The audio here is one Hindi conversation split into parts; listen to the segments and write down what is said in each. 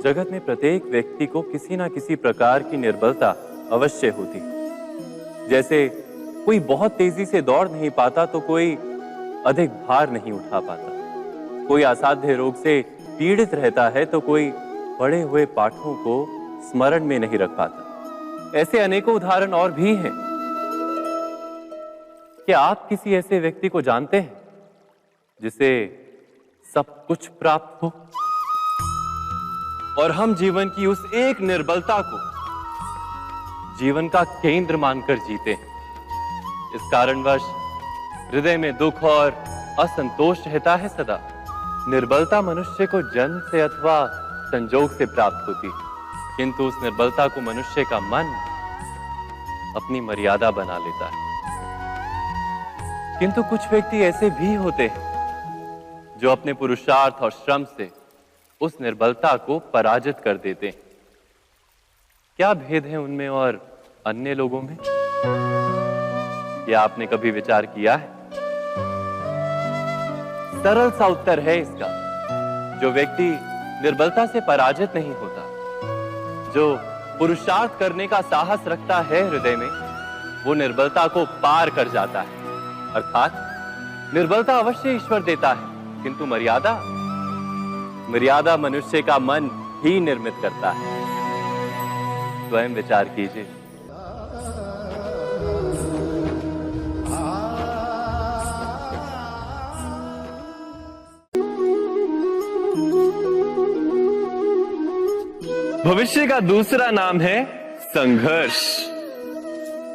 जगत में प्रत्येक व्यक्ति को किसी ना किसी प्रकार की निर्बलता अवश्य होती है। जैसे कोई बहुत तेजी से दौड़ नहीं पाता तो कोई अधिक भार नहीं उठा पाता, कोई असाध्य रोग से पीड़ित रहता है तो कोई पढ़े हुए पाठों को स्मरण में नहीं रख पाता। ऐसे अनेकों उदाहरण और भी हैं। क्या आप किसी ऐसे व्यक्ति को जानते हैं जिसे सब कुछ प्राप्त हो और हम जीवन की उस एक निर्बलता को जीवन का केंद्र मानकर जीते हैं? इस कारणवश हृदय में दुख और असंतोष रहता है सदा। निर्बलता मनुष्य को जन्म से अथवा संजोग से प्राप्त होती है, किंतु उस निर्बलता को मनुष्य का मन अपनी मर्यादा बना लेता है। किंतु कुछ व्यक्ति ऐसे भी होते हैं जो अपने पुरुषार्थ और श्रम से उस निर्बलता को पराजित कर देते हैं। क्या भेद है उनमें और अन्य लोगों में? क्या आपने कभी विचार किया है? सरल सा उत्तर है इसका। जो व्यक्ति निर्बलता से पराजित नहीं होता, जो पुरुषार्थ करने का साहस रखता है हृदय में, वो निर्बलता को पार कर जाता है। अर्थात निर्बलता अवश्य ईश्वर देता है, किंतु मर्यादा मनुष्य का मन ही निर्मित करता है। स्वयं विचार कीजिए। भविष्य का दूसरा नाम है संघर्ष।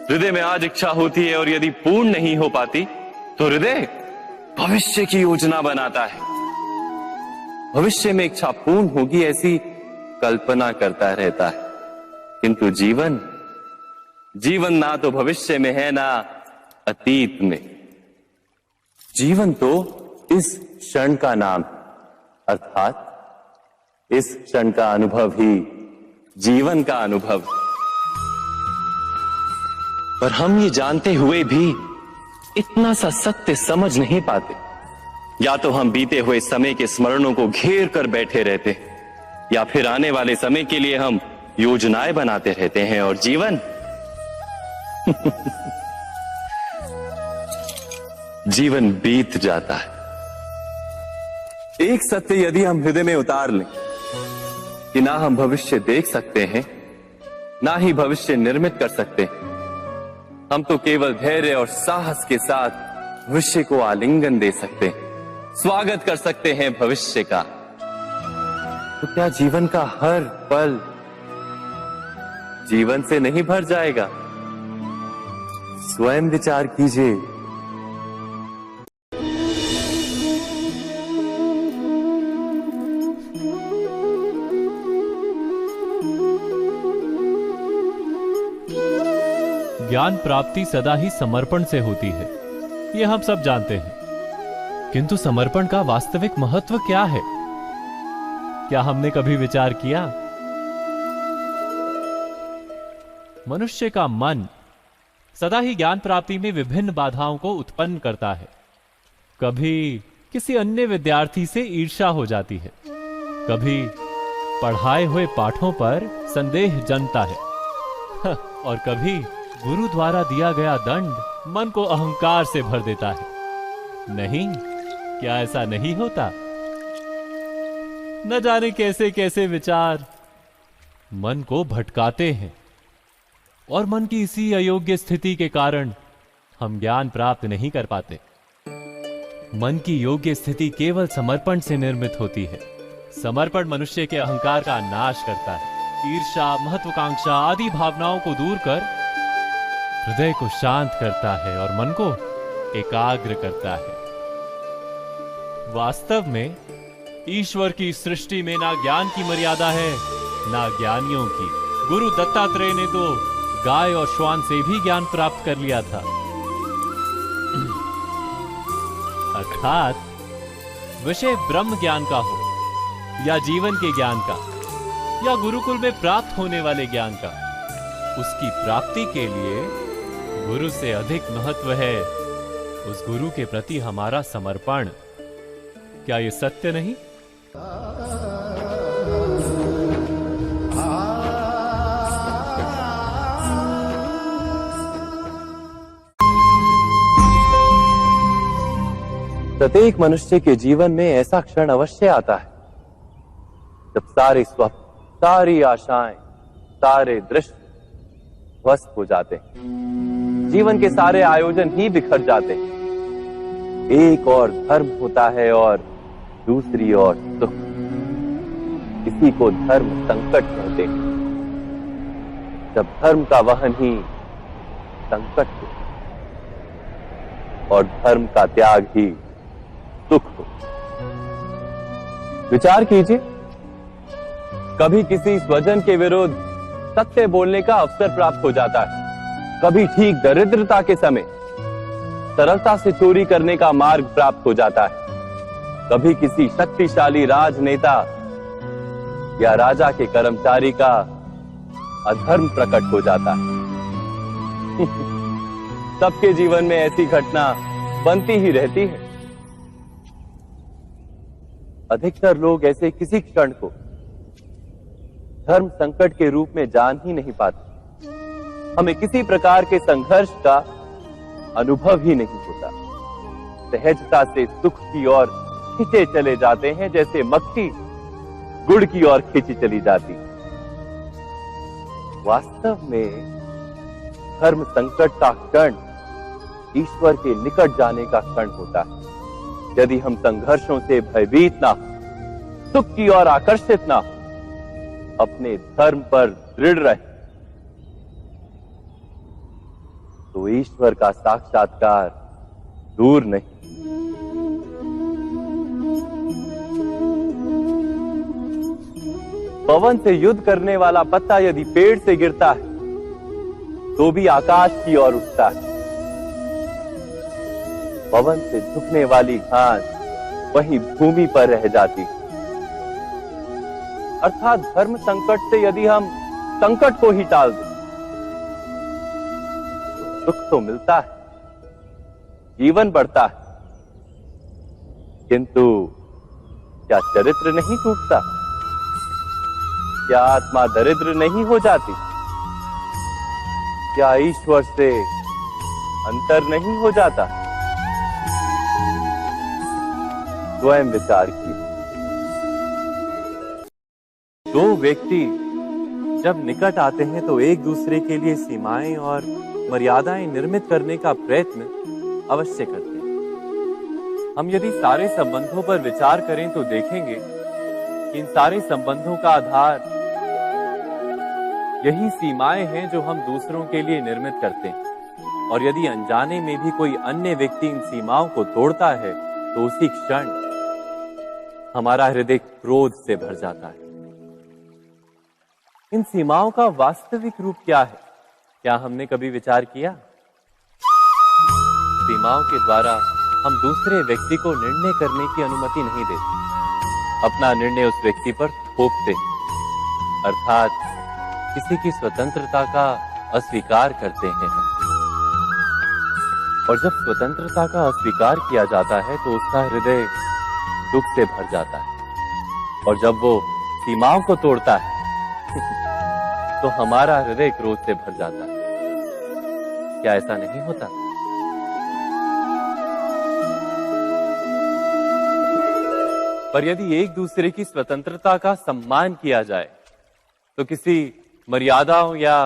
हृदय में आज इच्छा होती है और यदि पूर्ण नहीं हो पाती तो हृदय भविष्य की योजना बनाता है। भविष्य में इच्छा पूर्ण होगी ऐसी कल्पना करता रहता है, किंतु जीवन ना तो भविष्य में है ना अतीत में। जीवन तो इस क्षण का नाम, अर्थात इस क्षण का अनुभव ही जीवन का अनुभव। पर हम ये जानते हुए भी इतना सा सत्य समझ नहीं पाते। या तो हम बीते हुए समय के स्मरणों को घेर कर बैठे रहते हैं, या फिर आने वाले समय के लिए हम योजनाएं बनाते रहते हैं। और जीवन जीवन बीत जाता है। एक सत्य यदि हम हृदय में उतार लें कि ना हम भविष्य देख सकते हैं, ना ही भविष्य निर्मित कर सकते हैं, हम तो केवल धैर्य और साहस के साथ भविष्य को आलिंगन दे सकते हैं, स्वागत कर सकते हैं भविष्य का। तो क्या जीवन का हर पल जीवन से नहीं भर जाएगा? स्वयं विचार कीजिए। ज्ञान प्राप्ति सदा ही समर्पण से होती है, ये हम सब जानते हैं। किंतु समर्पण का वास्तविक महत्व क्या है? क्या हमने कभी विचार किया? मनुष्य का मन सदा ही ज्ञान प्राप्ति में विभिन्न बाधाओं को उत्पन्न करता है। कभी किसी अन्य विद्यार्थी से ईर्ष्या हो जाती है, कभी पढ़ाए हुए पाठों पर संदेह जन्मता है और कभी गुरु द्वारा दिया गया दंड मन को अहंकार से भर देता है। नहीं, क्या ऐसा नहीं होता? न जाने कैसे कैसे विचार मन को भटकाते हैं और मन की इसी अयोग्य स्थिति के कारण हम ज्ञान प्राप्त नहीं कर पाते। मन की योग्य स्थिति केवल समर्पण से निर्मित होती है। समर्पण मनुष्य के अहंकार का नाश करता है। ईर्ष्या, महत्वाकांक्षा आदि भावनाओं को दूर कर हृदय को शांत करता है और मन को एकाग्र करता है। वास्तव में ईश्वर की सृष्टि में ना ज्ञान की मर्यादा है, ना ज्ञानियों की। गुरु दत्तात्रेय ने तो गाय और श्वान से भी ज्ञान प्राप्त कर लिया था। अर्थात विषय ब्रह्म ज्ञान का हो या जीवन के ज्ञान का या गुरुकुल में प्राप्त होने वाले ज्ञान का, उसकी प्राप्ति के लिए गुरु से अधिक महत्व है उस गुरु के प्रति हमारा समर्पण। क्या यह सत्य नहीं? प्रत्येक मनुष्य के जीवन में ऐसा क्षण अवश्य आता है जब सारे स्वप्न, सारी आशाएं, सारे दृश्य ध्वस्त हो जाते हैं। जीवन के सारे आयोजन ही बिखर जाते हैं। एक और धर्म होता है और दूसरी ओर सुख। इसी को धर्म संकट कहते हैं। जब धर्म का वहन ही संकट हो और धर्म का त्याग ही सुख हो। विचार कीजिए, कभी किसी स्वजन के विरुद्ध सत्य बोलने का अवसर प्राप्त हो जाता है, कभी ठीक दरिद्रता के समय सरलता से चोरी करने का मार्ग प्राप्त हो जाता है, कभी किसी शक्तिशाली राजनेता या राजा के कर्मचारी का अधर्म प्रकट हो जाता है। सबके जीवन में ऐसी घटना बनती ही रहती है। अधिकतर लोग ऐसे किसी क्षण को धर्म संकट के रूप में जान ही नहीं पाते। हमें किसी प्रकार के संघर्ष का अनुभव ही नहीं होता। सहजता से सुख की ओर खींचे चले जाते हैं, जैसे मक्खी गुड़ की ओर खींची चली जाती। वास्तव में धर्म संकट का क्षण ईश्वर के निकट जाने का क्षण होता है। यदि हम संघर्षों से भयभीत ना हो, सुख की ओर आकर्षित ना हो, अपने धर्म पर दृढ़ रहे, तो ईश्वर का साक्षात्कार दूर नहीं। पवन से युद्ध करने वाला पत्ता यदि पेड़ से गिरता है तो भी आकाश की ओर उठता है। पवन से झुकने वाली घास वहीं भूमि पर रह जाती। अर्थात धर्म संकट से यदि हम संकट को ही टाल दें तो सुख तो मिलता है, जीवन बढ़ता है, किंतु क्या चरित्र नहीं टूटता? क्या आत्मा दरिद्र नहीं हो जाती? क्या ईश्वर से अंतर नहीं हो जाता? स्वयं विचार कीजिए। दो व्यक्ति जब निकट आते हैं तो एक दूसरे के लिए सीमाएं और मर्यादाएं निर्मित करने का प्रयत्न अवश्य करते हैं। हम यदि सारे संबंधों पर विचार करें तो देखेंगे कि इन सारे संबंधों का आधार यही सीमाएं हैं जो हम दूसरों के लिए निर्मित करते हैं। और यदि अनजाने में भी कोई अन्य व्यक्ति इन सीमाओं को तोड़ता है तो उसी क्षण हमारा हृदय क्रोध से भर जाता है। इन सीमाओं का वास्तविक रूप क्या है? क्या हमने कभी विचार किया? सीमाओं के द्वारा हम दूसरे व्यक्ति को निर्णय करने की अनुमति नहीं देते। अपना निर्णय उस व्यक्ति पर थोपते, अर्थात किसी की स्वतंत्रता का अस्वीकार करते हैं हम। और जब स्वतंत्रता का अस्वीकार किया जाता है तो उसका हृदय दुख से भर जाता है। और जब वो सीमाओं को तोड़ता है तो हमारा हृदय क्रोध से भर जाता है। क्या ऐसा नहीं होता? पर यदि एक दूसरे की स्वतंत्रता का सम्मान किया जाए तो किसी मर्यादाओं या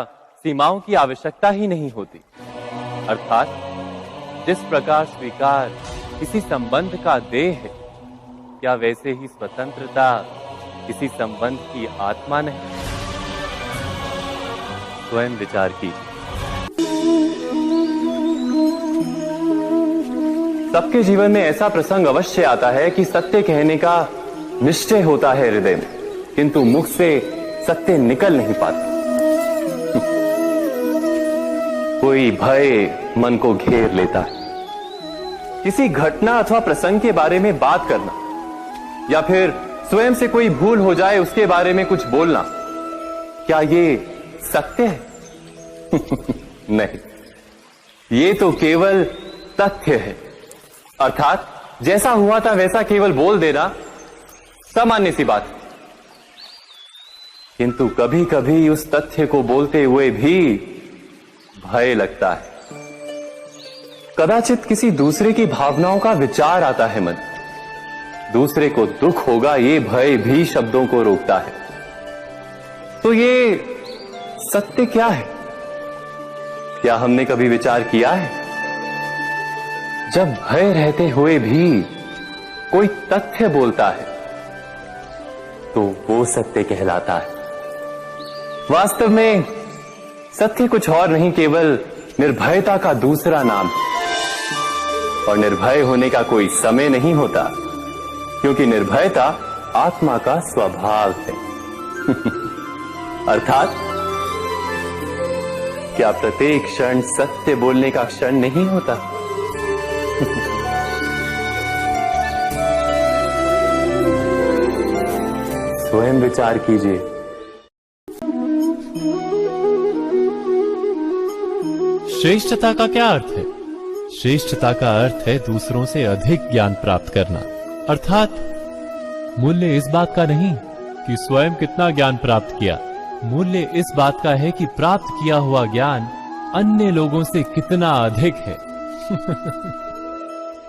सीमाओं की आवश्यकता ही नहीं होती। अर्थात जिस प्रकार स्वीकार किसी संबंध का देह है, क्या वैसे ही स्वतंत्रता किसी संबंध की आत्मा नहीं? स्वयं विचार कीजिए। सबके जीवन में ऐसा प्रसंग अवश्य आता है कि सत्य कहने का निश्चय होता है हृदय में, किंतु मुख से सत्य निकल नहीं पाता। कोई भय मन को घेर लेता है। किसी घटना अथवा प्रसंग के बारे में बात करना या फिर स्वयं से कोई भूल हो जाए उसके बारे में कुछ बोलना, क्या ये सत्य है? नहीं, ये तो केवल तथ्य है। अर्थात जैसा हुआ था वैसा केवल बोल देना सामान्य सी बात। किंतु कभी कभी उस तथ्य को बोलते हुए भी भय लगता है। कदाचित किसी दूसरे की भावनाओं का विचार आता है मन। दूसरे को दुख होगा ये भय भी शब्दों को रोकता है। तो ये सत्य क्या है? क्या हमने कभी विचार किया है? जब भय रहते हुए भी कोई तथ्य बोलता है तो वो सत्य कहलाता है। वास्तव में सत्य कुछ और नहीं, केवल निर्भयता का दूसरा नाम है। और निर्भय होने का कोई समय नहीं होता, क्योंकि निर्भयता आत्मा का स्वभाव है। अर्थात क्या प्रत्येक क्षण सत्य बोलने का क्षण नहीं होता? स्वयं विचार कीजिए। श्रेष्ठता का क्या अर्थ है? श्रेष्ठता का अर्थ है दूसरों से अधिक ज्ञान प्राप्त करना। अर्थात मूल्य इस बात का नहीं कि स्वयं कितना ज्ञान प्राप्त किया, मूल्य इस बात का है कि प्राप्त किया हुआ ज्ञान अन्य लोगों से कितना अधिक है।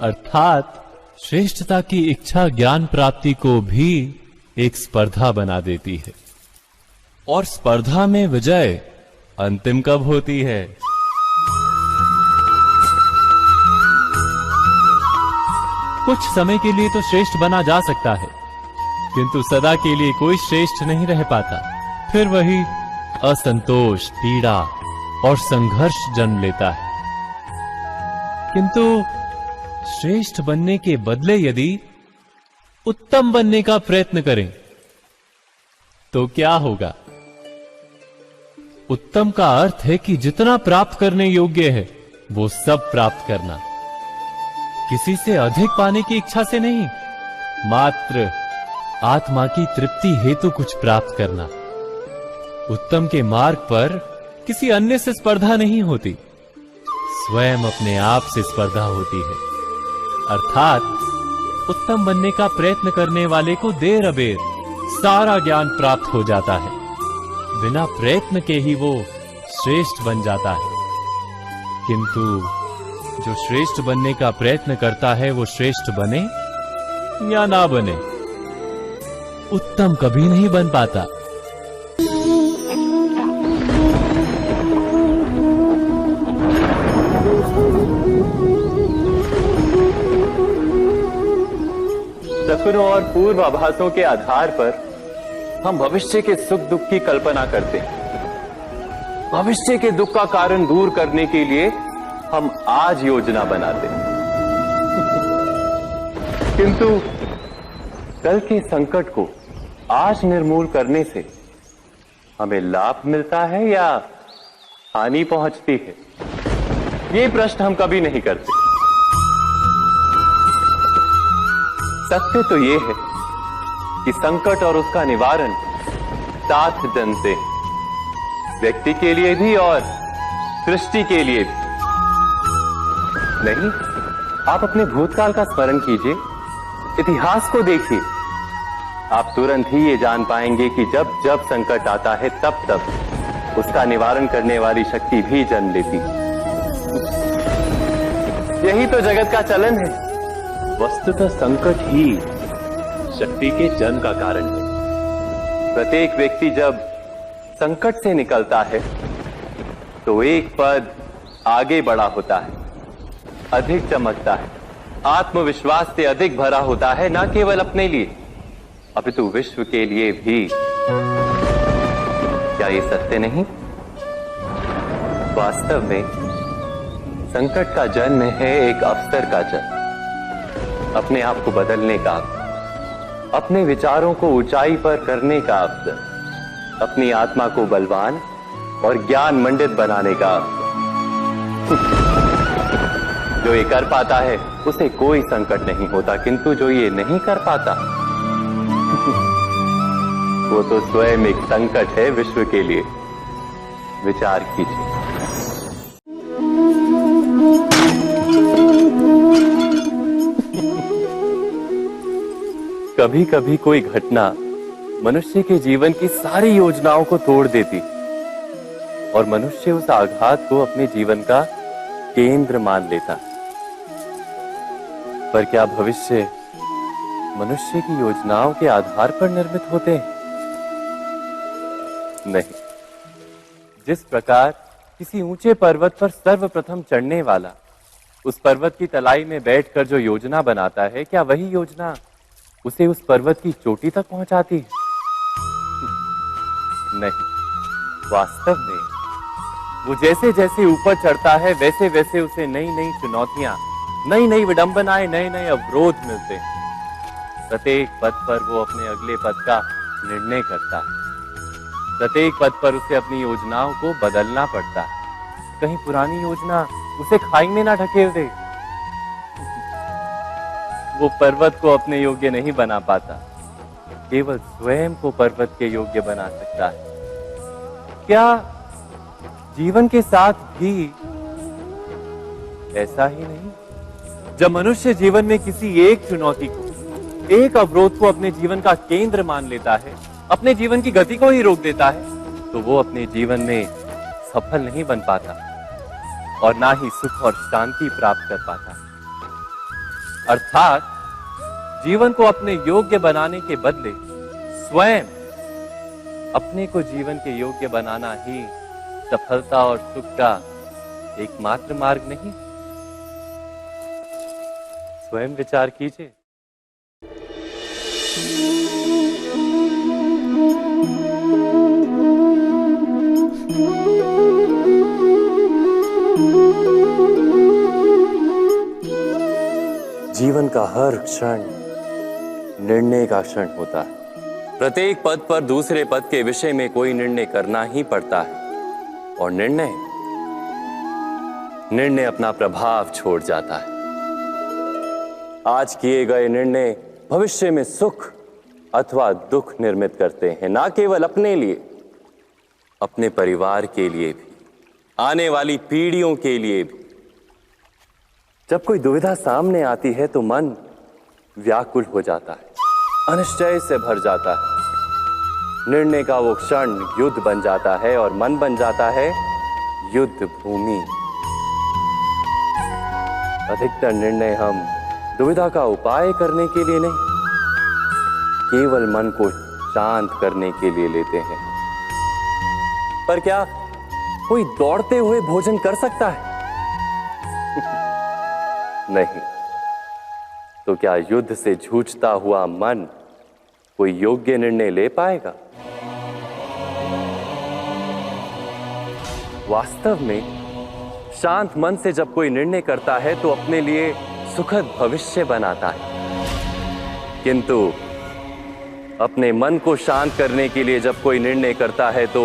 अर्थात श्रेष्ठता की इच्छा ज्ञान प्राप्ति को भी एक स्पर्धा बना देती है। और स्पर्धा में विजय अंतिम कब होती है? कुछ समय के लिए तो श्रेष्ठ बना जा सकता है, किंतु सदा के लिए कोई श्रेष्ठ नहीं रह पाता। फिर वही असंतोष, पीड़ा और संघर्ष जन्म लेता है। किंतु श्रेष्ठ बनने के बदले यदि उत्तम बनने का प्रयत्न करें तो क्या होगा? उत्तम का अर्थ है कि जितना प्राप्त करने योग्य है वो सब प्राप्त करना, किसी से अधिक पाने की इच्छा से नहीं, मात्र आत्मा की तृप्ति हेतु कुछ प्राप्त करना। उत्तम के मार्ग पर किसी अन्य से स्पर्धा नहीं होती, स्वयं अपने आप से स्पर्धा होती है। अर्थात उत्तम बनने का प्रयत्न करने वाले को देर अबेर सारा ज्ञान प्राप्त हो जाता है, बिना प्रयत्न के ही वो श्रेष्ठ बन जाता है। किंतु जो श्रेष्ठ बनने का प्रयत्न करता है वो श्रेष्ठ बने या ना बने, उत्तम कभी नहीं बन पाता। सपनों और पूर्वाभासों के आधार पर हम भविष्य के सुख दुख की कल्पना करते हैं। भविष्य के दुख का कारण दूर करने के लिए हम आज योजना बनाते हैं। किंतु कल के संकट को आज निर्मूल करने से हमें लाभ मिलता है या हानि पहुंचती है? ये प्रश्न हम कभी नहीं करते। सत्य तो ये है कि संकट और उसका निवारण साथ जनते हैं, व्यक्ति के लिए भी और सृष्टि के लिए भी। नहीं, आप अपने भूतकाल का स्मरण कीजिए, इतिहास को देखिए। आप तुरंत ही ये जान पाएंगे कि जब जब संकट आता है तब तब उसका निवारण करने वाली शक्ति भी जन्म लेती है। यही तो जगत का चलन है। वस्तुतः संकट ही शक्ति के जन्म का कारण है। प्रत्येक व्यक्ति जब संकट से निकलता है तो एक पद आगे बढ़ा होता है, अधिक चमकता है, आत्मविश्वास से अधिक भरा होता है, न केवल अपने लिए अपितु विश्व के लिए भी। क्या ये सत्य नहीं? वास्तव में संकट का जन्म है एक अवसर का जन्म, अपने आप को बदलने का, अपने विचारों को ऊंचाई पर करने का अवसर, अपनी आत्मा को बलवान और ज्ञान मंडित बनाने का अवसर। जो ये कर पाता है उसे कोई संकट नहीं होता, किंतु जो ये नहीं कर पाता वो तो स्वयं एक संकट है विश्व के लिए। विचार कीजिए। कभी कभी कोई घटना मनुष्य के जीवन की सारी योजनाओं को तोड़ देती और मनुष्य उस आघात को अपने जीवन का केंद्र मान लेता। पर क्या भविष्य मनुष्य की योजनाओं के आधार पर निर्मित होते हैं? नहीं। जिस प्रकार किसी ऊंचे पर्वत पर सर्वप्रथम चढ़ने वाला उस पर्वत की तलाई में बैठकर जो योजना बनाता है, क्या वही योजना उसे उस पर्वत की चोटी तक पहुंचाती है? नहीं। वास्तव में वो जैसे जैसे ऊपर चढ़ता है वैसे वैसे उसे नई नई चुनौतियां, नई नई विडंबनाएं, नए नए अवरोध मिलते हैं। प्रत्येक पद पर वो अपने अगले पद का निर्णय करता है। प्रत्येक पद पर उसे अपनी योजनाओं को बदलना पड़ता है। कहीं पुरानी योजना उसे खाई में ना ढकेल दे। वो पर्वत को अपने योग्य नहीं बना पाता, केवल स्वयं को पर्वत के योग्य बना सकता है। क्या जीवन के साथ भी ऐसा ही नहीं? जब मनुष्य जीवन में किसी एक चुनौती को, एक अवरोध को अपने जीवन का केंद्र मान लेता है, अपने जीवन की गति को ही रोक देता है, तो वो अपने जीवन में सफल नहीं बन पाता और ना ही सुख और शांति प्राप्त कर पाता। अर्थात जीवन को अपने योग्य बनाने के बदले स्वयं अपने को जीवन के योग्य बनाना ही सफलता और सुख का एकमात्र मार्ग नहीं। स्वयं विचार कीजिए। जीवन का हर क्षण निर्णय का क्षण होता है। प्रत्येक पद पर दूसरे पद के विषय में कोई निर्णय करना ही पड़ता है और निर्णय अपना प्रभाव छोड़ जाता है। आज किए गए निर्णय भविष्य में सुख अथवा दुख निर्मित करते हैं, ना केवल अपने लिए, अपने परिवार के लिए भी, आने वाली पीढ़ियों के लिए भी। जब कोई दुविधा सामने आती है तो मन व्याकुल हो जाता है, अनिश्चय से भर जाता है। निर्णय का वो क्षण युद्ध बन जाता है और मन बन जाता है युद्ध भूमि। अधिकतर निर्णय हम दुविधा का उपाय करने के लिए नहीं, केवल मन को शांत करने के लिए लेते हैं। पर क्या कोई दौड़ते हुए भोजन कर सकता है? नहीं। तो क्या युद्ध से जूझता हुआ मन कोई योग्य निर्णय ले पाएगा? वास्तव में शांत मन से जब कोई निर्णय करता है तो अपने लिए सुखद भविष्य बनाता है, किंतु अपने मन को शांत करने के लिए जब कोई निर्णय करता है तो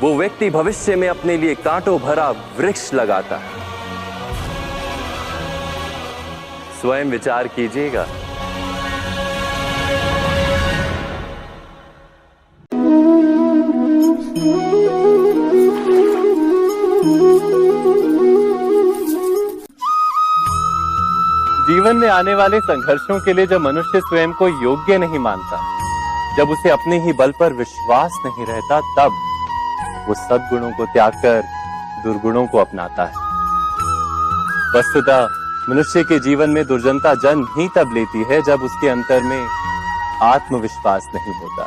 वो व्यक्ति भविष्य में अपने लिए कांटों भरा वृक्ष लगाता है। स्वयं विचार कीजिएगा। जीवन में आने वाले संघर्षों के लिए जब मनुष्य स्वयं को योग्य नहीं मानता, जब उसे अपने ही बल पर विश्वास नहीं रहता, तब वो सद्गुणों को त्याग कर दुर्गुणों को अपनाता है। वस्तुतः मनुष्य के जीवन में दुर्जनता जन्म ही तब लेती है जब उसके अंतर में आत्मविश्वास नहीं होता।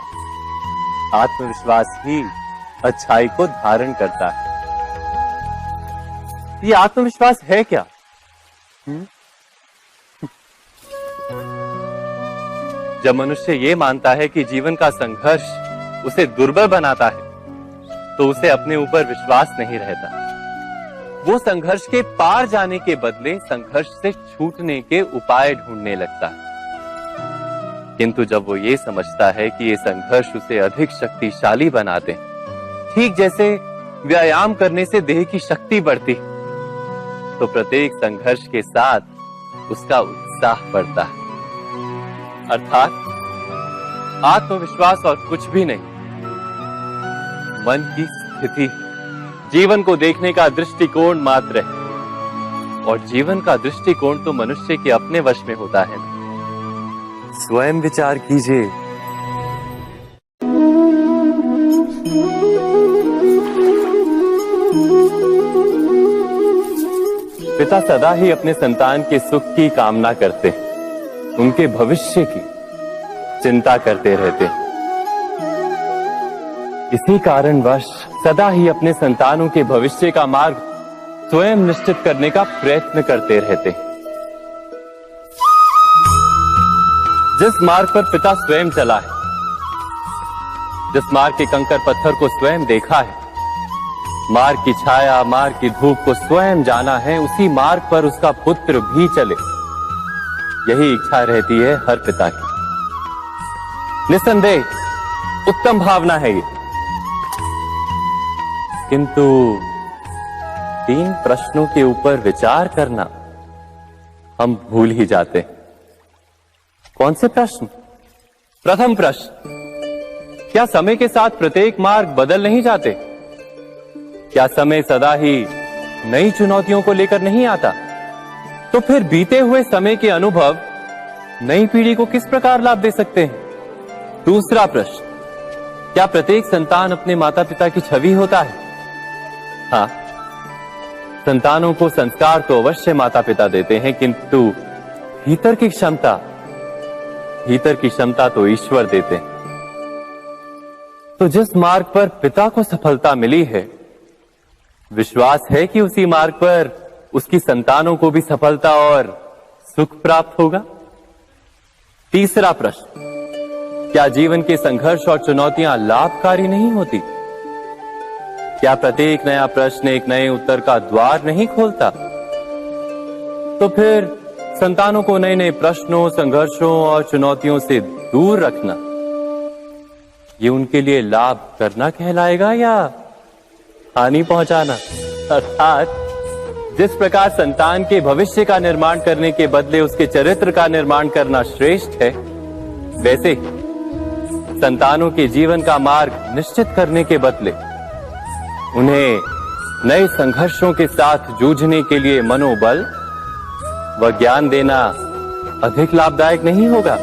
आत्मविश्वास ही अच्छाई को धारण करता है। ये आत्मविश्वास है क्या? जब मनुष्य ये मानता है कि जीवन का संघर्ष उसे दुर्बल बनाता है, तो उसे अपने ऊपर विश्वास नहीं रहता। वो संघर्ष के पार जाने के बदले संघर्ष से छूटने के उपाय ढूंढने लगता है। किंतु जब वो ये समझता है कि ये संघर्ष उसे अधिक शक्तिशाली बनाते हैं, ठीक जैसे व्यायाम करने से देह की शक्ति बढ़ती, तो प्रत्येक संघर्ष के साथ उसका उत्साह बढ़ता है। अर्थात आत्मविश्वास और कुछ भी नहीं, मन की स्थिति, जीवन को देखने का दृष्टिकोण मात्र है। और जीवन का दृष्टिकोण तो मनुष्य के अपने वश में होता है। स्वयं विचार कीजिए। पिता सदा ही अपने संतान के सुख की कामना करते हैं, उनके भविष्य की चिंता करते रहते हैं। इसी कारणवश सदा ही अपने संतानों के भविष्य का मार्ग स्वयं निश्चित करने का प्रयत्न करते रहते हैं। जिस मार्ग पर पिता स्वयं चला है, जिस मार्ग के कंकर पत्थर को स्वयं देखा है, मार्ग की छाया, मार्ग की धूप को स्वयं जाना है, उसी मार्ग पर उसका पुत्र भी चले, यही इच्छा रहती है हर पिता की। निस्संदेह उत्तम भावना है ये, किंतु 3 प्रश्नों के ऊपर विचार करना हम भूल ही जाते हैं। कौन से प्रश्न? प्रथम प्रश्न, क्या समय के साथ प्रत्येक मार्ग बदल नहीं जाते? क्या समय सदा ही नई चुनौतियों को लेकर नहीं आता? तो फिर बीते हुए समय के अनुभव नई पीढ़ी को किस प्रकार लाभ दे सकते हैं? दूसरा प्रश्न, क्या प्रत्येक संतान अपने माता पिता की छवि होता है? हाँ, संतानों को संस्कार तो अवश्य माता पिता देते हैं, किंतु भीतर की क्षमता तो ईश्वर देते हैं। तो जिस मार्ग पर पिता को सफलता मिली है, विश्वास है कि उसी मार्ग पर उसकी संतानों को भी सफलता और सुख प्राप्त होगा। तीसरा प्रश्न, क्या जीवन के संघर्ष और चुनौतियां लाभकारी नहीं होती? क्या प्रत्येक नया प्रश्न एक नए उत्तर का द्वार नहीं खोलता? तो फिर संतानों को नए नए प्रश्नों, संघर्षों और चुनौतियों से दूर रखना, ये उनके लिए लाभ करना कहलाएगा या हानि पहुंचाना? अर्थात जिस प्रकार संतान के भविष्य का निर्माण करने के बदले उसके चरित्र का निर्माण करना श्रेष्ठ है, वैसे ही संतानों के जीवन का मार्ग निश्चित करने के बदले उन्हें नए संघर्षों के साथ जूझने के लिए मनोबल व ज्ञान देना अधिक लाभदायक नहीं होगा?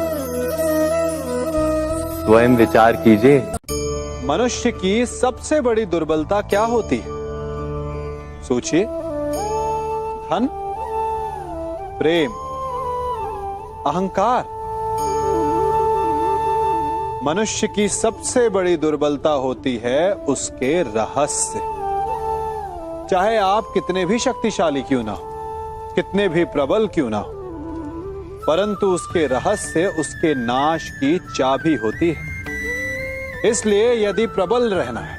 स्वयं विचार कीजिए। मनुष्य की सबसे बड़ी दुर्बलता क्या होती है? सोचिए। धन, प्रेम, अहंकार। मनुष्य की सबसे बड़ी दुर्बलता होती है उसके रहस्य। चाहे आप कितने भी शक्तिशाली क्यों ना हो, कितने भी प्रबल क्यों ना हो, परंतु उसके रहस्य उसके नाश की चाबी होती है। इसलिए यदि प्रबल रहना है,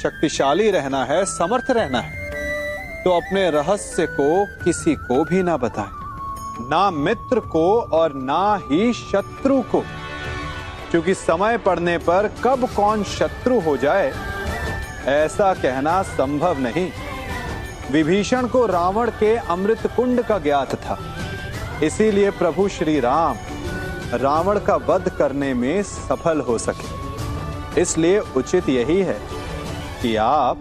शक्तिशाली रहना है, समर्थ रहना है, तो अपने रहस्य को किसी को भी ना बताएं, ना मित्र को और ना ही शत्रु को, क्योंकि समय पड़ने पर कब कौन शत्रु हो जाए ऐसा कहना संभव नहीं। विभीषण को रावण के अमृत कुंड का ज्ञात था, इसीलिए प्रभु श्री राम रावण का वध करने में सफल हो सके। इसलिए उचित यही है कि आप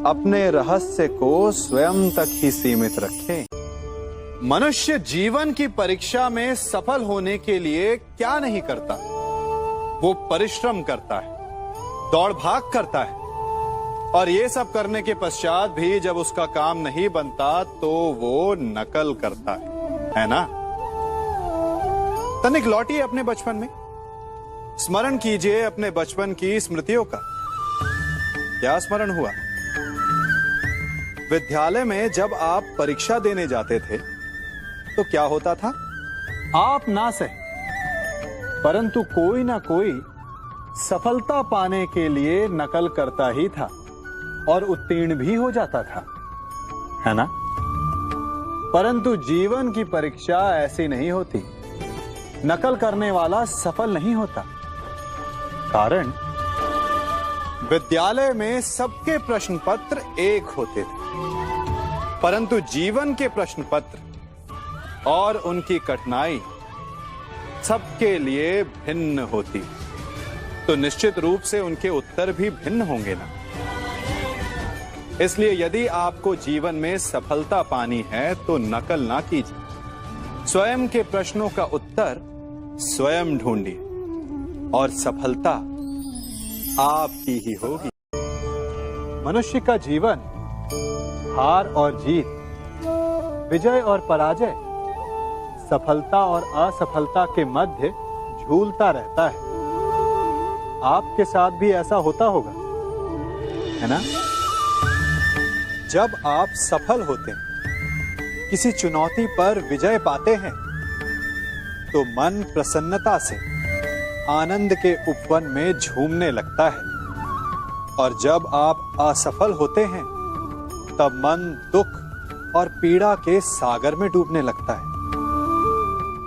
अपने रहस्य को स्वयं तक ही सीमित रखें। मनुष्य जीवन की परीक्षा में सफल होने के लिए क्या नहीं करता? वो परिश्रम करता है, दौड़ भाग करता है, और ये सब करने के पश्चात भी जब उसका काम नहीं बनता तो वो नकल करता है ना? तनिक लौटिए अपने बचपन में, स्मरण कीजिए अपने बचपन की स्मृतियों का। क्या स्मरण हुआ? विद्यालय में जब आप परीक्षा देने जाते थे तो क्या होता था? आप ना सहे, परंतु कोई ना कोई सफलता पाने के लिए नकल करता ही था और उत्तीर्ण भी हो जाता था, है ना? परंतु जीवन की परीक्षा ऐसी नहीं होती। नकल करने वाला सफल नहीं होता। कारण विद्यालय में सबके प्रश्न पत्र एक होते थे, परंतु जीवन के प्रश्न पत्र और उनकी कठिनाई सबके लिए भिन्न होती, तो निश्चित रूप से उनके उत्तर भी भिन्न होंगे ना। इसलिए यदि आपको जीवन में सफलता पानी है तो नकल ना कीजिए, स्वयं के प्रश्नों का उत्तर स्वयं ढूंढिए और सफलता आपकी ही होगी। मनुष्य का जीवन हार और जीत विजय और पराजय, सफलता और असफलता के मध्य झूलता रहता है। आपके साथ भी ऐसा होता होगा, है ना? जब आप सफल होते हैं, किसी चुनौती पर विजय पाते हैं, तो मन प्रसन्नता से आनंद के उपवन में झूमने लगता है। और जब आप असफल होते हैं, तब मन दुख और पीड़ा के सागर में डूबने लगता है।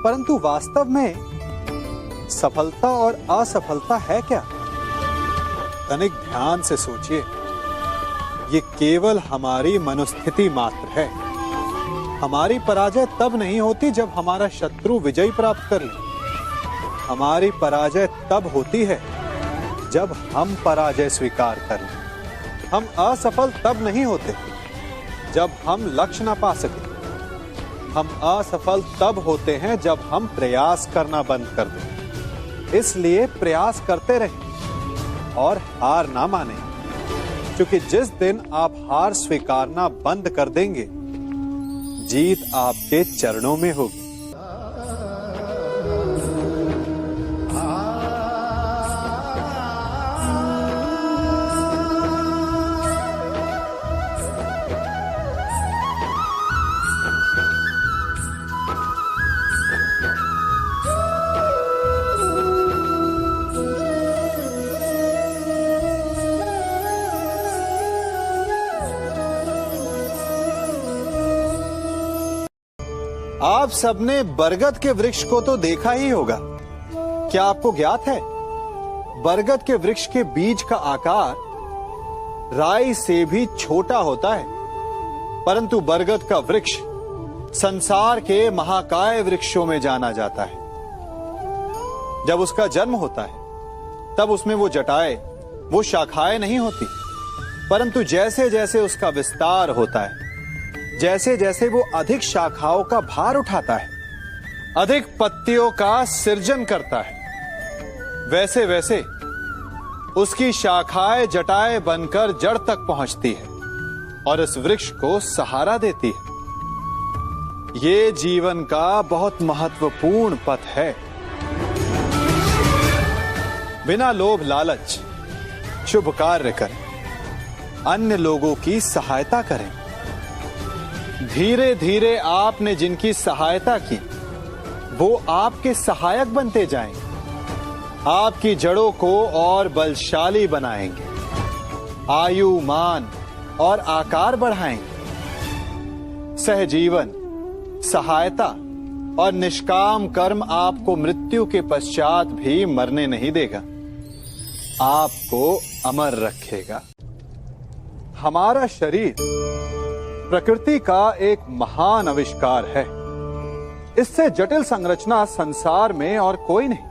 परंतु वास्तव में सफलता और असफलता है क्या? तनिक ध्यान से सोचिए। ये केवल हमारी मनोस्थिति मात्र है। हमारी पराजय तब नहीं होती जब हमारा शत्रु विजय प्राप्त कर ले। हमारी पराजय तब होती है जब हम पराजय स्वीकार कर लें। हम असफल तब नहीं होते जब हम लक्ष्य ना पा सके। हम असफल तब होते हैं जब हम प्रयास करना बंद कर दें। इसलिए प्रयास करते रहें और हार ना मानें, क्योंकि जिस दिन आप हार स्वीकारना बंद कर देंगे, जीत आपके चरणों में होगी। आप सबने बरगद के वृक्ष को तो देखा ही होगा। क्या आपको ज्ञात है, बरगद के वृक्ष के बीज का आकार राई से भी छोटा होता है, परंतु बरगद का वृक्ष संसार के महाकाय वृक्षों में जाना जाता है। जब उसका जन्म होता है, तब उसमें वो जटाएं, वो शाखाएं नहीं होती, परंतु जैसे जैसे उसका विस्तार होता है, जैसे जैसे वो अधिक शाखाओं का भार उठाता है, अधिक पत्तियों का सृजन करता है, वैसे वैसे उसकी शाखाएं जटाएं बनकर जड़ तक पहुंचती है और इस वृक्ष को सहारा देती है। ये जीवन का बहुत महत्वपूर्ण पथ है। बिना लोभ लालच शुभ कार्य करें, अन्य लोगों की सहायता करें। धीरे धीरे आपने जिनकी सहायता की, वो आपके सहायक बनते जाएंगे, आपकी जड़ों को और बलशाली बनाएंगे, आयु मान और आकार बढ़ाएंगे। सहजीवन, सहायता और निष्काम कर्म आपको मृत्यु के पश्चात भी मरने नहीं देगा, आपको अमर रखेगा। हमारा शरीर प्रकृति का एक महान आविष्कार है। इससे जटिल संरचना संसार में और कोई नहीं।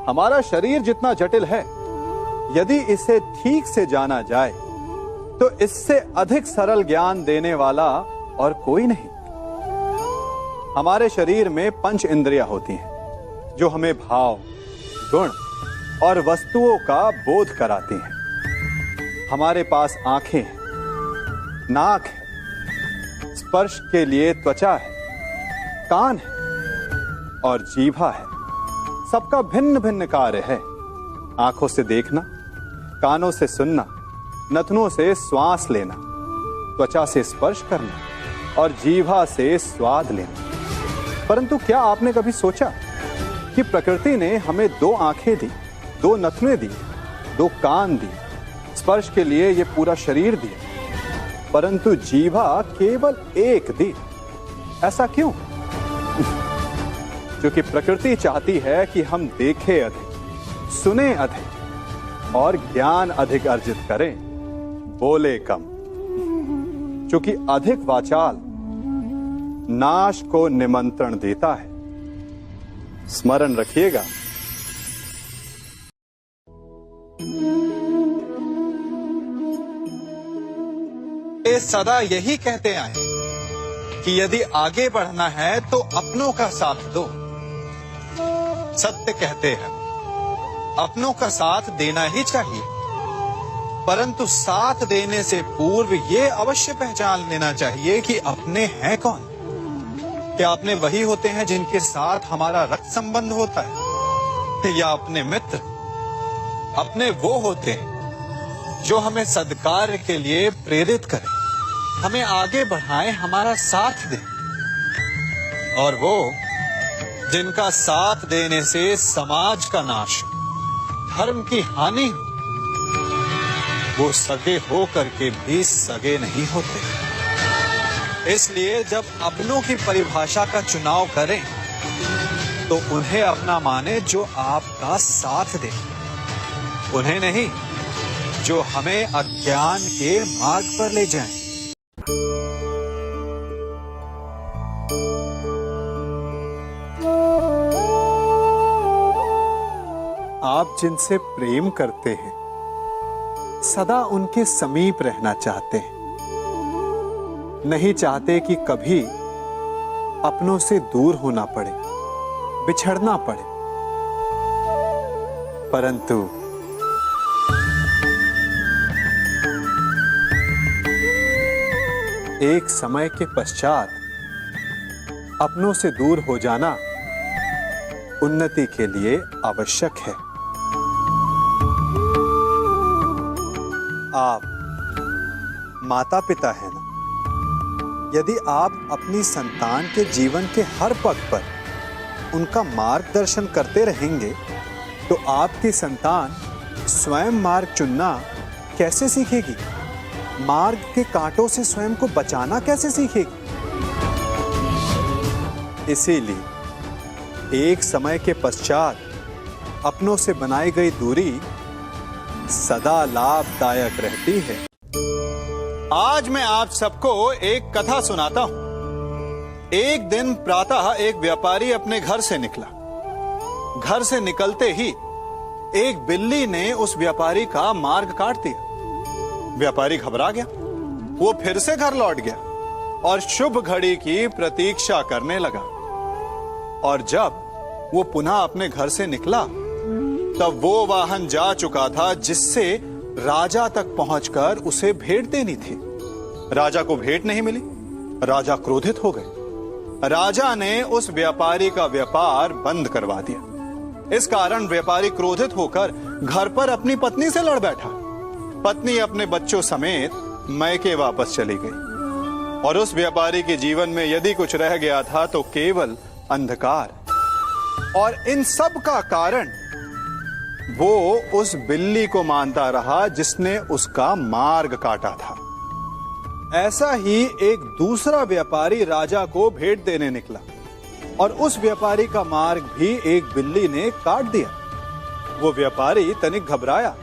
हमारा शरीर जितना जटिल है, यदि इसे ठीक से जाना जाए तो इससे अधिक सरल ज्ञान देने वाला और कोई नहीं। हमारे शरीर में 5 इंद्रियां होती हैं, जो हमें भाव, गुण और वस्तुओं का बोध कराती हैं। हमारे पास आंखें हैं, नाक है, स्पर्श के लिए त्वचा है, कान है और जीभा है। सबका भिन्न भिन्न कार्य है। आंखों से देखना, कानों से सुनना, नथनों से श्वास लेना, त्वचा से स्पर्श करना और जीभा से स्वाद लेना। परंतु क्या आपने कभी सोचा कि प्रकृति ने हमें 2 आंखें दी, 2 नथने दी, 2 कान दी, स्पर्श के लिए ये पूरा शरीर दिया, परंतु जीभा केवल 1 दी? ऐसा क्यों? क्योंकि प्रकृति चाहती है कि हम देखें अधिक, सुने अधिक और ज्ञान अधिक अर्जित करें, बोले कम। क्योंकि अधिक वाचाल नाश को निमंत्रण देता है। स्मरण रखिएगा। ये सदा यही कहते आए कि यदि आगे बढ़ना है तो अपनों का साथ दो। सत्य कहते हैं, अपनों का साथ देना ही चाहिए। परंतु साथ देने से पूर्व ये अवश्य पहचान लेना चाहिए कि अपने हैं कौन। क्या अपने वही होते हैं जिनके साथ हमारा रक्त संबंध होता है, या अपने मित्र? अपने वो होते हैं जो हमें सद्कार्य के लिए प्रेरित करें, हमें आगे बढ़ाएं, हमारा साथ दें। और वो जिनका साथ देने से समाज का नाश, धर्म की हानि हो, वो सगे हो करके भी सगे नहीं होते। इसलिए जब अपनों की परिभाषा का चुनाव करें तो उन्हें अपना माने जो आपका साथ दे, उन्हें नहीं जो हमें अज्ञान के मार्ग पर ले जाएं। आप जिनसे प्रेम करते हैं सदा उनके समीप रहना चाहते हैं, नहीं चाहते कि कभी अपनों से दूर होना पड़े, बिछड़ना पड़े। परंतु एक समय के पश्चात अपनों से दूर हो जाना उन्नति के लिए आवश्यक है। आप माता पिता हैं ना, यदि आप अपनी संतान के जीवन के हर पग पर उनका मार्गदर्शन करते रहेंगे तो आपकी संतान स्वयं मार्ग चुनना कैसे सीखेगी? मार्ग के कांटों से स्वयं को बचाना कैसे सीखेगी? इसीलिए एक समय के पश्चात अपनों से बनाई गई दूरी सदा लाभदायक रहती है। आज मैं आप सबको एक कथा सुनाता हूं। एक दिन प्रातः एक व्यापारी अपने घर से निकला। घर से निकलते ही एक बिल्ली ने उस व्यापारी का मार्ग काट दिया। व्यापारी घबरा गया, वो फिर से घर लौट गया और शुभ घड़ी की प्रतीक्षा करने लगा। और जब वो पुनः अपने घर से निकला तब वो वाहन जा चुका था जिससे राजा तक पहुंचकर उसे भेंट देनी थी। राजा को भेंट नहीं मिली। राजा क्रोधित हो गए। राजा ने उस व्यापारी का व्यापार बंद करवा दिया। इस कारण व्यापारी क्रोधित होकर घर पर अपनी पत्नी से लड़ बैठा। पत्नी अपने बच्चों समेत मैके वापस चली गई और उस व्यापारी के जीवन में यदि कुछ रह गया था तो केवल अंधकार। और इन सब का कारण वो उस बिल्ली को मानता रहा जिसने उसका मार्ग काटा था। ऐसा ही एक दूसरा व्यापारी राजा को भेंट देने निकला और उस व्यापारी का मार्ग भी एक बिल्ली ने काट दिया। वो व्यापारी तनिक घबराया,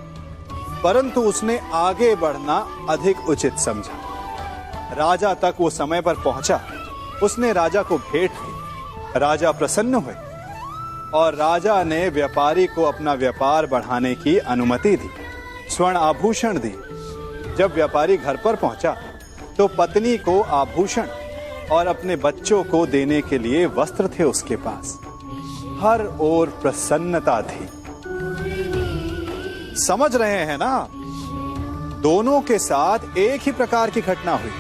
परंतु उसने आगे बढ़ना अधिक उचित समझा। राजा तक वो समय पर पहुंचा। उसने राजा को भेंट दी। राजा प्रसन्न हुए और राजा ने व्यापारी को अपना व्यापार बढ़ाने की अनुमति दी, स्वर्ण आभूषण दी। जब व्यापारी घर पर पहुंचा तो पत्नी को आभूषण और अपने बच्चों को देने के लिए वस्त्र थे उसके पास। हर ओर प्रसन्नता थी। समझ रहे हैं ना? दोनों के साथ एक ही प्रकार की घटना हुई,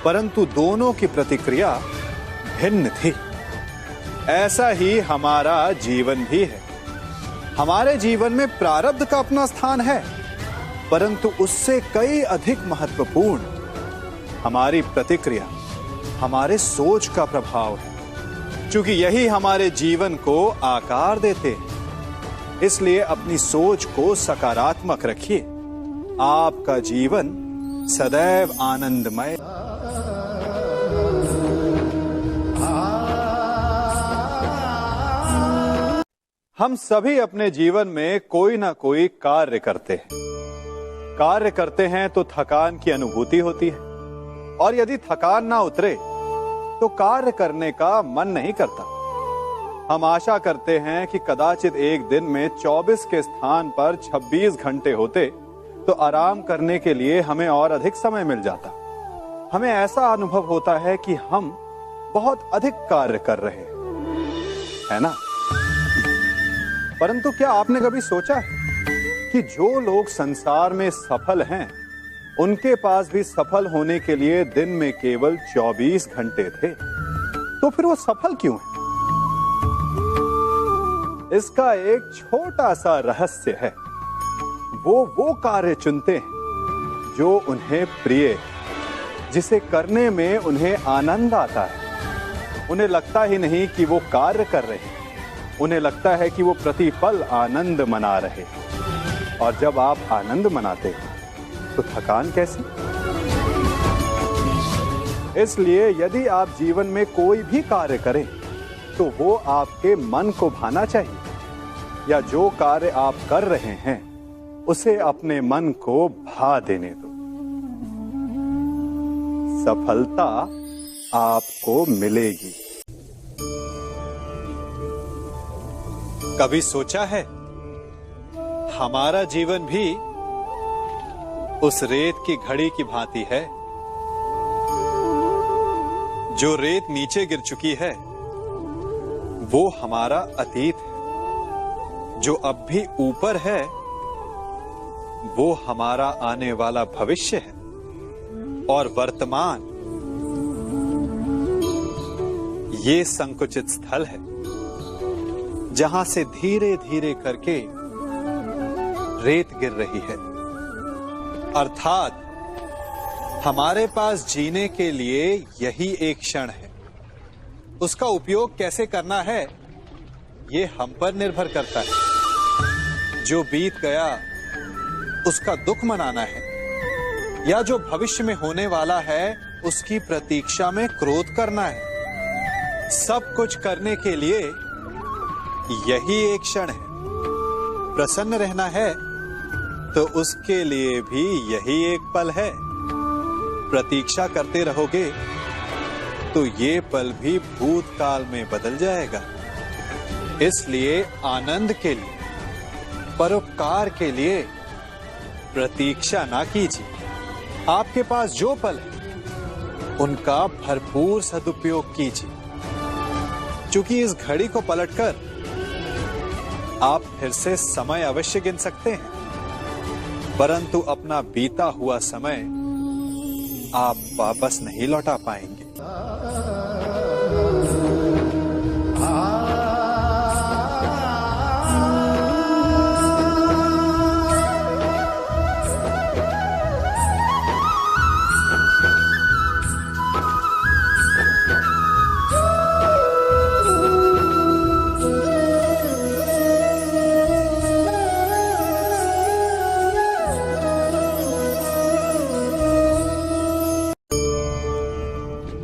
परंतु दोनों की प्रतिक्रिया भिन्न थी। ऐसा ही हमारा जीवन भी है। हमारे जीवन में प्रारब्ध का अपना स्थान है, परंतु उससे कई अधिक महत्वपूर्ण हमारी प्रतिक्रिया, हमारे सोच का प्रभाव है, क्योंकि यही हमारे जीवन को आकार देते हैं। इसलिए अपनी सोच को सकारात्मक रखिए। आपका जीवन सदैव आनंदमय। हम सभी अपने जीवन में कोई ना कोई कार्य करते हैं। कार्य करते हैं तो थकान की अनुभूति होती है, और यदि थकान ना उतरे तो कार्य करने का मन नहीं करता। हम आशा करते हैं कि कदाचित एक दिन में 24 के स्थान पर 26 घंटे होते तो आराम करने के लिए हमें और अधिक समय मिल जाता। हमें ऐसा अनुभव होता है कि हम बहुत अधिक कार्य कर रहे हैं, है ना? परंतु क्या आपने कभी सोचा है कि जो लोग संसार में सफल हैं, उनके पास भी सफल होने के लिए दिन में केवल 24 घंटे थे। तो फिर वो सफल क्यों है? इसका एक छोटा सा रहस्य है। वो कार्य चुनते हैं जो उन्हें प्रिय है, जिसे करने में उन्हें आनंद आता है। उन्हें लगता ही नहीं कि वो कार्य कर रहे हैं, उन्हें लगता है कि वो प्रतिपल आनंद मना रहे हैं। और जब आप आनंद मनाते हैं तो थकान कैसी? इसलिए यदि आप जीवन में कोई भी कार्य करें तो वो आपके मन को भाना चाहिए, या जो कार्य आप कर रहे हैं उसे अपने मन को भा देने दो। सफलता आपको मिलेगी। कभी सोचा है हमारा जीवन भी उस रेत की घड़ी की भांति है? जो रेत नीचे गिर चुकी है वो हमारा अतीत है, जो अब भी ऊपर है वो हमारा आने वाला भविष्य है, और वर्तमान ये संकुचित स्थल है जहां से धीरे धीरे करके रेत गिर रही है। अर्थात हमारे पास जीने के लिए यही एक क्षण है। उसका उपयोग कैसे करना है ये हम पर निर्भर करता है। जो बीत गया उसका दुख मनाना है, या जो भविष्य में होने वाला है उसकी प्रतीक्षा में क्रोध करना है। सब कुछ करने के लिए यही एक क्षण है। प्रसन्न रहना है तो उसके लिए भी यही एक पल है। प्रतीक्षा करते रहोगे तो ये पल भी भूतकाल में बदल जाएगा। इसलिए आनंद के लिए, परोपकार के लिए प्रतीक्षा ना कीजिए। आपके पास जो पल है उनका भरपूर सदुपयोग कीजिए, क्योंकि इस घड़ी को पलटकर आप फिर से समय अवश्य गिन सकते हैं, परंतु अपना बीता हुआ समय आप वापस नहीं लौटा पाएंगे।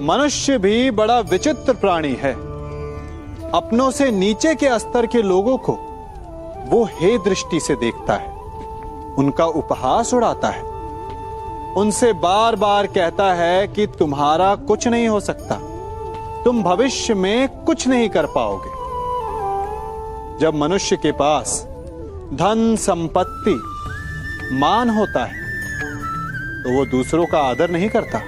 मनुष्य भी बड़ा विचित्र प्राणी है। अपनों से नीचे के स्तर के लोगों को वो हे दृष्टि से देखता है, उनका उपहास उड़ाता है, उनसे बार बार कहता है कि तुम्हारा कुछ नहीं हो सकता, तुम भविष्य में कुछ नहीं कर पाओगे। जब मनुष्य के पास धन, संपत्ति, मान होता है तो वो दूसरों का आदर नहीं करता,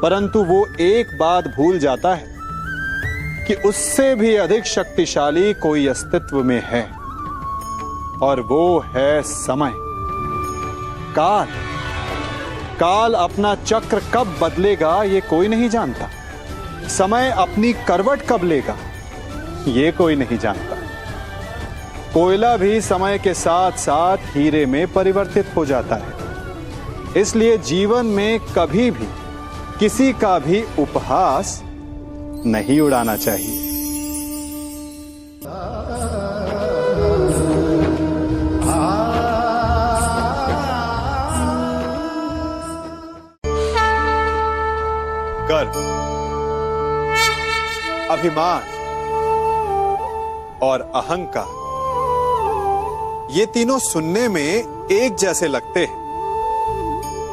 परंतु वो एक बात भूल जाता है कि उससे भी अधिक शक्तिशाली कोई अस्तित्व में है, और वो है समय। काल काल अपना चक्र कब बदलेगा ये कोई नहीं जानता। समय अपनी करवट कब लेगा ये कोई नहीं जानता। कोयला भी समय के साथ साथ हीरे में परिवर्तित हो जाता है। इसलिए जीवन में कभी भी किसी का भी उपहास नहीं उड़ाना चाहिए। गर्व, अभिमान और अहंकार, ये तीनों सुनने में एक जैसे लगते हैं,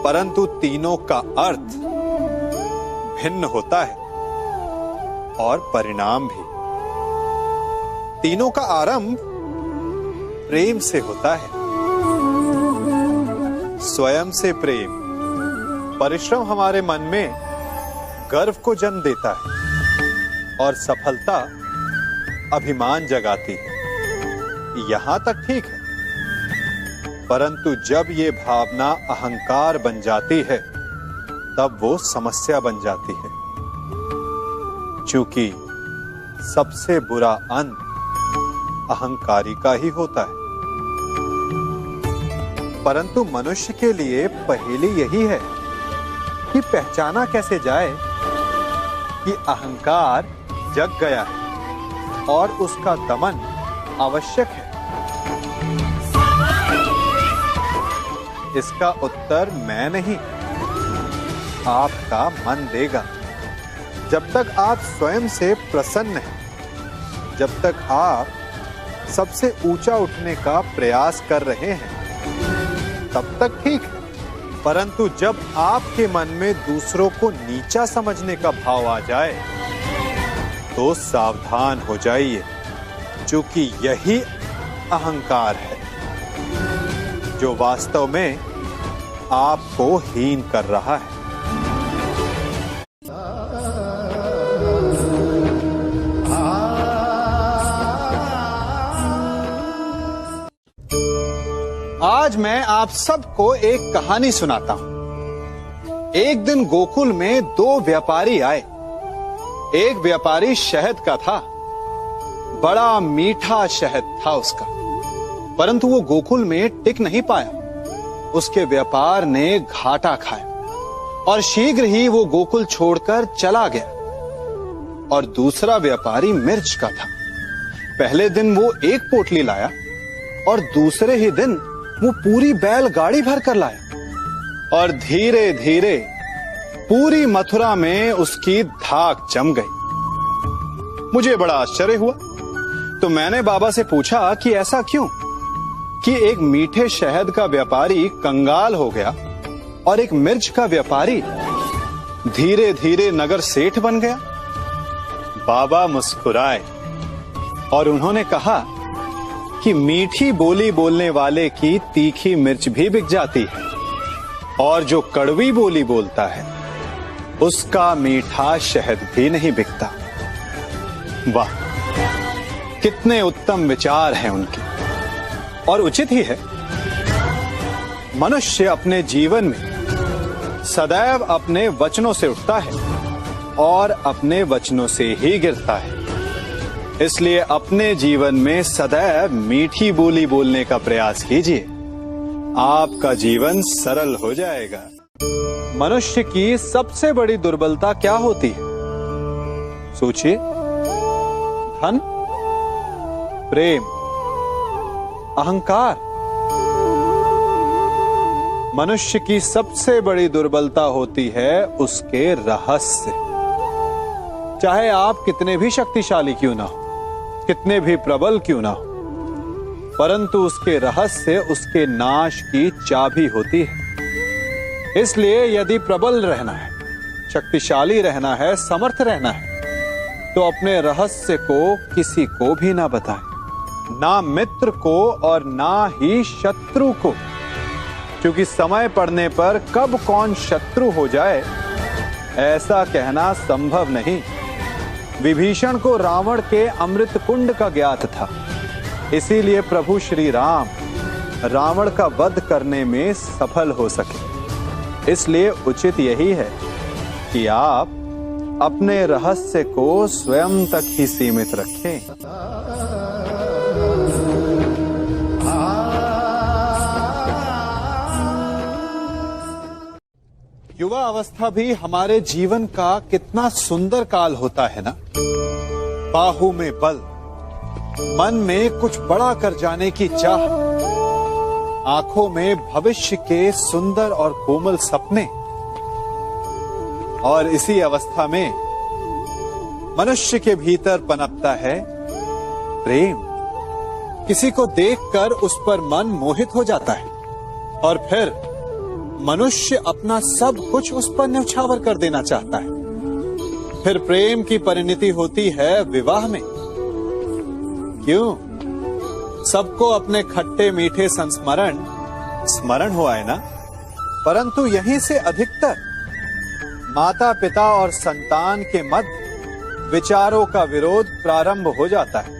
परंतु तीनों का अर्थ भिन्न होता है और परिणाम भी। तीनों का आरंभ प्रेम से होता है। स्वयं से प्रेम, परिश्रम हमारे मन में गर्व को जन्म देता है, और सफलता अभिमान जगाती है। यहां तक ठीक है, परंतु जब ये भावना अहंकार बन जाती है तब वो समस्या बन जाती है, क्योंकि सबसे बुरा अंत अहंकारी का ही होता है। परंतु मनुष्य के लिए पहेली यही है कि पहचाना कैसे जाए कि अहंकार जग गया है और उसका दमन आवश्यक है। इसका उत्तर मैं नहीं, आपका मन देगा। जब तक आप स्वयं से प्रसन्न हैं, जब तक आप सबसे ऊंचा उठने का प्रयास कर रहे हैं, तब तक ठीक है। परंतु जब आपके मन में दूसरों को नीचा समझने का भाव आ जाए तो सावधान हो जाइए, क्योंकि यही अहंकार है जो वास्तव में आपको हीन कर रहा है। आज मैं आप सबको एक कहानी सुनाता हूं। एक दिन गोकुल में दो व्यापारी आए। एक व्यापारी शहद का था, बड़ा मीठा शहद था उसका, परंतु वो गोकुल में टिक नहीं पाया। उसके व्यापार ने घाटा खाया और शीघ्र ही वो गोकुल छोड़कर चला गया। और दूसरा व्यापारी मिर्च का था। पहले दिन वो एक पोटली लाया और दूसरे ही दिन वो पूरी बैलगाड़ी भर कर लाया। और धीरे धीरे पूरी मथुरा में उसकी धाक जम गई। मुझे बड़ा आश्चर्य हुआ, तो मैंने बाबा से पूछा कि ऐसा क्यों कि एक मीठे शहद का व्यापारी कंगाल हो गया और एक मिर्च का व्यापारी धीरे धीरे नगर सेठ बन गया। बाबा मुस्कुराए और उन्होंने कहा कि मीठी बोली बोलने वाले की तीखी मिर्च भी बिक जाती है, और जो कड़वी बोली बोलता है उसका मीठा शहद भी नहीं बिकता। वाह, कितने उत्तम विचार हैं उनके, और उचित ही है। मनुष्य अपने जीवन में सदैव अपने वचनों से उठता है और अपने वचनों से ही गिरता है। इसलिए अपने जीवन में सदैव मीठी बोली बोलने का प्रयास कीजिए, आपका जीवन सरल हो जाएगा। मनुष्य की सबसे बड़ी दुर्बलता क्या होती है? सोचिए। धन, प्रेम, अहंकार। मनुष्य की सबसे बड़ी दुर्बलता होती है उसके रहस्य। चाहे आप कितने भी शक्तिशाली क्यों ना हो, कितने भी प्रबल क्यों ना हो, परंतु उसके रहस्य उसके नाश की चाबी होती है। इसलिए यदि प्रबल रहना है, शक्तिशाली रहना है, समर्थ रहना है, तो अपने रहस्य को किसी को भी ना बताएं, ना मित्र को और ना ही शत्रु को, क्योंकि समय पड़ने पर कब कौन शत्रु हो जाए ऐसा कहना संभव नहीं। विभीषण को रावण के अमृत कुंड का ज्ञात था, इसीलिए प्रभु श्री राम रावण का वध करने में सफल हो सके। इसलिए उचित यही है कि आप अपने रहस्य को स्वयं तक ही सीमित रखें। युवा अवस्था भी हमारे जीवन का कितना सुंदर काल होता है ना। बाहु में बल, मन में कुछ बड़ा कर जाने की चाह, आंखों में भविष्य के सुंदर और कोमल सपने। और इसी अवस्था में मनुष्य के भीतर पनपता है प्रेम। किसी को देखकर उस पर मन मोहित हो जाता है और फिर मनुष्य अपना सब कुछ उस पर न्यौछावर कर देना चाहता है। फिर प्रेम की परिणति होती है विवाह में। क्यों? सबको अपने खट्टे मीठे संस्मरण स्मरण हुआ है ना। परंतु यहीं से अधिकतर माता पिता और संतान के मध्य विचारों का विरोध प्रारंभ हो जाता है।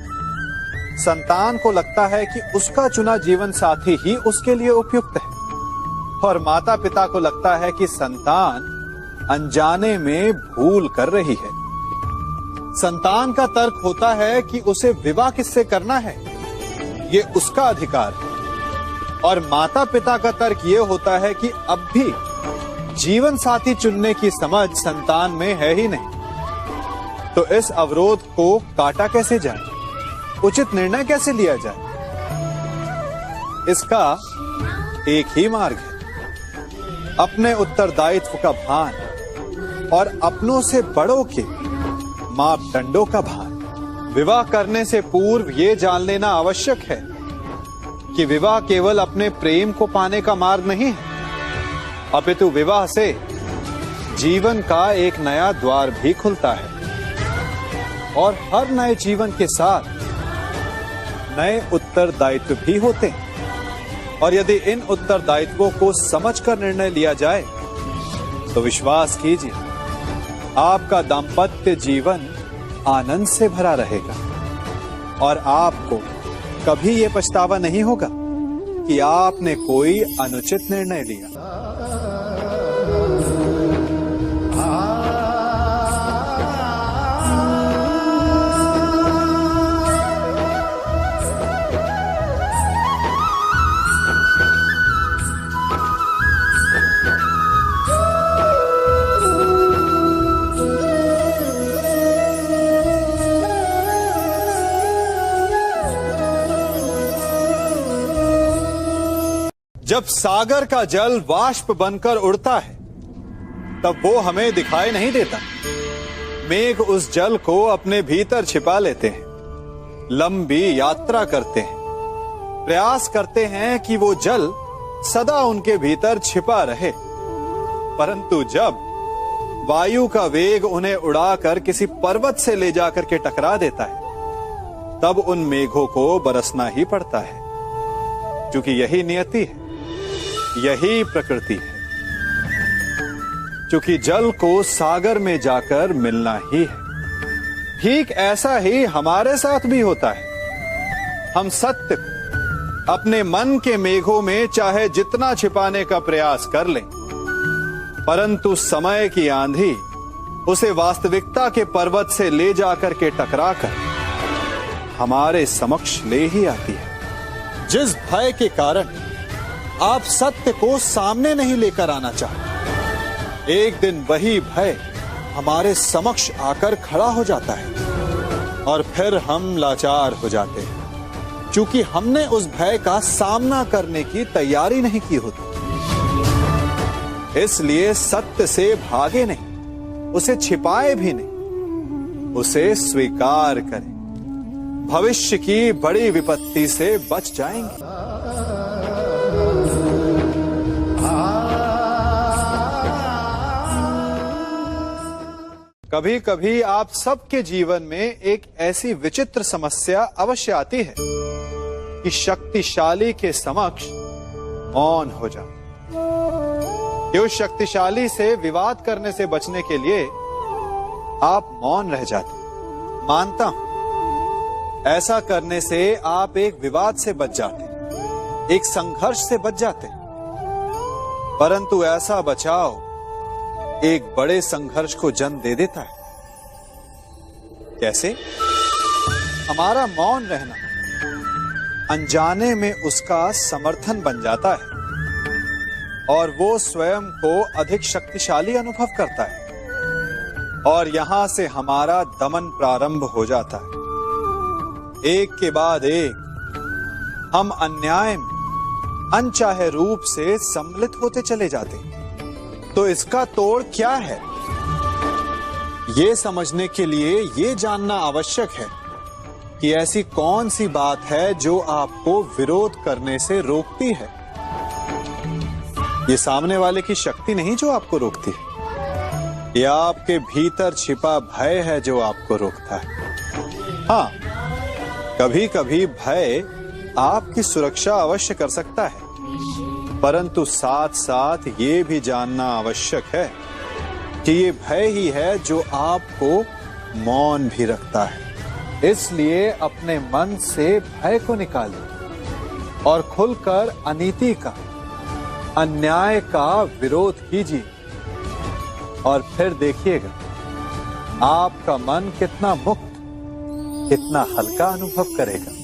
संतान को लगता है कि उसका चुना जीवन साथी ही उसके लिए उपयुक्त है, और माता पिता को लगता है कि संतान अनजाने में भूल कर रही है। संतान का तर्क होता है कि उसे विवाह किससे करना है, ये उसका अधिकार है, और माता पिता का तर्क ये होता है कि अब भी जीवन साथी चुनने की समझ संतान में है ही नहीं। तो इस अवरोध को काटा कैसे जाए, उचित निर्णय कैसे लिया जाए? इसका एक ही मार्ग है, अपने उत्तरदायित्व का भान और अपनों से बड़ों के मापदंडों का भान। विवाह करने से पूर्व यह जान लेना आवश्यक है कि विवाह केवल अपने प्रेम को पाने का मार्ग नहीं है, अपितु विवाह से जीवन का एक नया द्वार भी खुलता है, और हर नए जीवन के साथ नए उत्तरदायित्व भी होते हैं। और यदि इन उत्तरदायित्वों को समझकर निर्णय लिया जाए तो विश्वास कीजिए, आपका दाम्पत्य जीवन आनंद से भरा रहेगा, और आपको कभी यह पछतावा नहीं होगा कि आपने कोई अनुचित निर्णय लिया। जब सागर का जल वाष्प बनकर उड़ता है तब वो हमें दिखाई नहीं देता। मेघ उस जल को अपने भीतर छिपा लेते हैं, लंबी यात्रा करते हैं, प्रयास करते हैं कि वो जल सदा उनके भीतर छिपा रहे, परंतु जब वायु का वेग उन्हें उड़ाकर किसी पर्वत से ले जाकर के टकरा देता है, तब उन मेघों को बरसना ही पड़ता है, क्योंकि यही नियति है, यही प्रकृति है। क्योंकि जल को सागर में जाकर मिलना ही है। ठीक ऐसा ही हमारे साथ भी होता है। हम सत्य को अपने मन के मेघों में चाहे जितना छिपाने का प्रयास कर लें, परंतु समय की आंधी उसे वास्तविकता के पर्वत से ले जाकर के टकराकर हमारे समक्ष ले ही आती है। जिस भय के कारण आप सत्य को सामने नहीं लेकर आना चाहते, एक दिन वही भय हमारे समक्ष आकर खड़ा हो जाता है, और फिर हम लाचार हो जाते हैं, क्योंकि हमने उस भय का सामना करने की तैयारी नहीं की होती। इसलिए सत्य से भागे नहीं, उसे छिपाए भी नहीं, उसे स्वीकार करें। भविष्य की बड़ी विपत्ति से बच जाएंगे। कभी कभी आप सबके जीवन में एक ऐसी विचित्र समस्या अवश्य आती है कि शक्तिशाली के समक्ष मौन हो जाओ। कि उस शक्तिशाली से विवाद करने से बचने के लिए आप मौन रह जाते। मानता हूं, ऐसा करने से आप एक विवाद से बच जाते, एक संघर्ष से बच जाते, परंतु ऐसा बचाव एक बड़े संघर्ष को जन्म दे देता है। कैसे? हमारा मौन रहना अनजाने में उसका समर्थन बन जाता है, और वो स्वयं को अधिक शक्तिशाली अनुभव करता है, और यहां से हमारा दमन प्रारंभ हो जाता है। एक के बाद एक हम अन्याय में अनचाहे रूप से सम्मिलित होते चले जाते हैं। तो इसका तोड़ क्या है? ये समझने के लिए ये जानना आवश्यक है कि ऐसी कौन सी बात है जो आपको विरोध करने से रोकती है। ये सामने वाले की शक्ति नहीं जो आपको रोकती है, ये आपके भीतर छिपा भय है जो आपको रोकता है। हाँ, कभी कभी भय आपकी सुरक्षा अवश्य कर सकता है, परंतु साथ साथ ये भी जानना आवश्यक है कि ये भय ही है जो आपको मौन भी रखता है, इसलिए अपने मन से भय को निकालिए और खुलकर अनीति का, अन्याय का विरोध कीजिए और फिर देखिएगा आपका मन कितना मुक्त, कितना हल्का अनुभव करेगा।